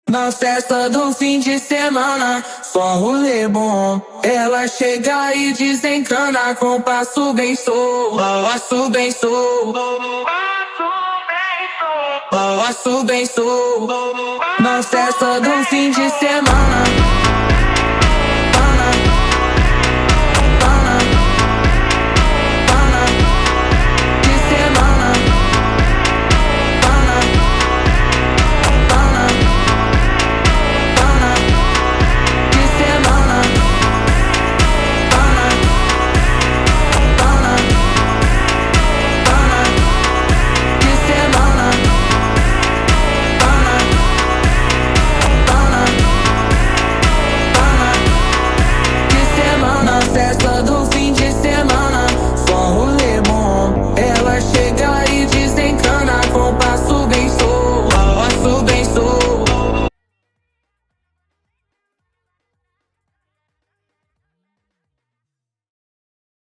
Na festa do fim de semana, só rolê bom. Ela chega e desencana com passo bem solto, passo bem solto, passo bem solto. Na festa do fim de semana.